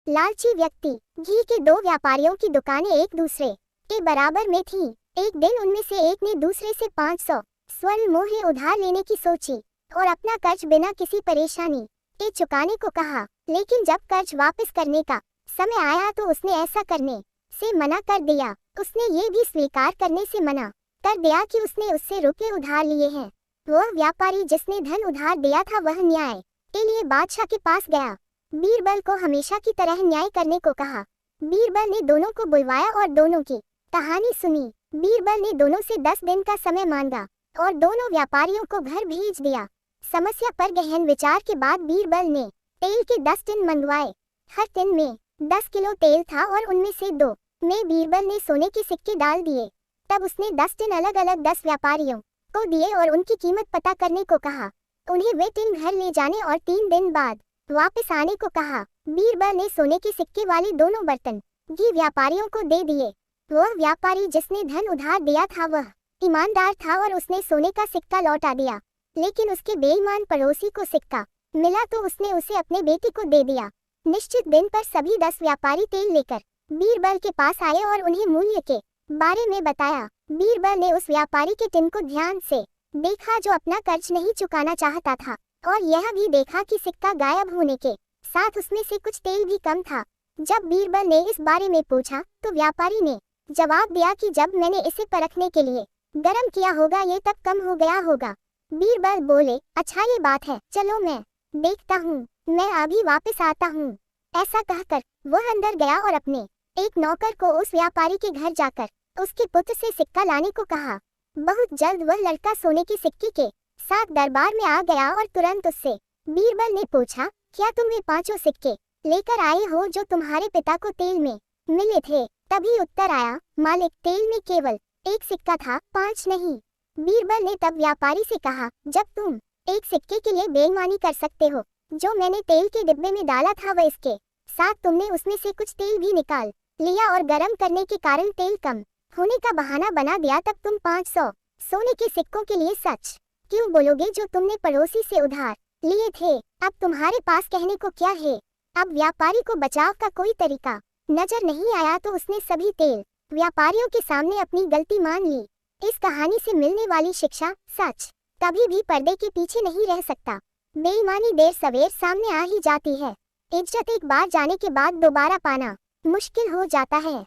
लालची व्यक्ति। घी के दो व्यापारियों की दुकानें एक दूसरे के बराबर में थीं। एक दिन उनमें से एक ने दूसरे से 500 स्वर्ण मोहरें उधार लेने की सोची और अपना कर्ज बिना किसी परेशानी के चुकाने को कहा। लेकिन जब कर्ज वापस करने का समय आया तो उसने ऐसा करने से मना कर दिया। उसने ये भी स्वीकार करने से मना कर दिया कि उसने उससे रुपये उधार लिए हैं। वह व्यापारी जिसने धन उधार दिया था वह न्याय के लिए बादशाह के पास गया। बीरबल को हमेशा की तरह न्याय करने को कहा। बीरबल ने दोनों को बुलवाया और दोनों की कहानी सुनी। बीरबल ने दोनों से 10 दिन का समय मांगा और दोनों व्यापारियों को घर भेज दिया। समस्या पर गहन विचार के बाद बीरबल ने तेल के 10 टिन मंगवाए। हर टिन में 10 किलो तेल था और उनमें से 2 में बीरबल ने सोने के सिक्के डाल दिए। तब उसने 10 टिन अलग अलग 10 व्यापारियों को दिए और उनकी कीमत पता करने को कहा। उन्हें वे टिन घर ले जाने और 3 दिन बाद वापस आने को कहा। बीरबल ने सोने के सिक्के वाले दोनों बर्तन घी व्यापारियों को दे दिए। वह व्यापारी जिसने धन उधार दिया था वह ईमानदार था और उसने सोने का सिक्का लौटा दिया। लेकिन उसके बेईमान पड़ोसी को सिक्का मिला तो उसने उसे अपने बेटे को दे दिया। निश्चित दिन पर सभी 10 व्यापारी तेल लेकर बीरबल के पास आए और उन्हें मूल्य के बारे में बताया। बीरबल ने उस व्यापारी के टिन को ध्यान से देखा जो अपना कर्ज नहीं चुकाना चाहता था और यह भी देखा कि सिक्का गायब होने के साथ उसमें से कुछ तेल भी कम था। जब बीरबल ने इस बारे में पूछा तो व्यापारी ने जवाब दिया कि जब मैंने इसे परखने के लिए गर्म किया होगा ये तब कम हो गया होगा। बीरबल बोले, अच्छा ये बात है, चलो मैं देखता हूँ, मैं अभी वापस आता हूँ। ऐसा कहकर वह अंदर गया और अपने एक नौकर को उस व्यापारी के घर जाकर उसके पुत्र से सिक्का लाने को कहा। बहुत जल्द वह लड़का सोने के सिक्के के साथ दरबार में आ गया और तुरंत उससे बीरबल ने पूछा, क्या तुम वे 5 सिक्के लेकर आए हो जो तुम्हारे पिता को तेल में मिले थे? तभी उत्तर आया, मालिक तेल में केवल 1 सिक्का था, 5 नहीं। बीरबल ने तब व्यापारी से कहा, जब तुम 1 सिक्के के लिए बेईमानी कर सकते हो, जो मैंने तेल के डिब्बे में डाला था वह इसके साथ तुमने उसमें से कुछ तेल भी निकाल लिया और गर्म करने के कारण तेल कम होने का बहाना बना दिया, तब तुम 500 सोने के सिक्कों के लिए सच क्यों बोलोगे जो तुमने पड़ोसी से उधार लिए थे? अब तुम्हारे पास कहने को क्या है? अब व्यापारी को बचाव का कोई तरीका नजर नहीं आया तो उसने सभी तेल व्यापारियों के सामने अपनी गलती मान ली। इस कहानी से मिलने वाली शिक्षा, सच कभी भी पर्दे के पीछे नहीं रह सकता। बेईमानी देर सवेर सामने आ ही जाती है। इज्जत एक बार जाने के बाद दोबारा पाना मुश्किल हो जाता है।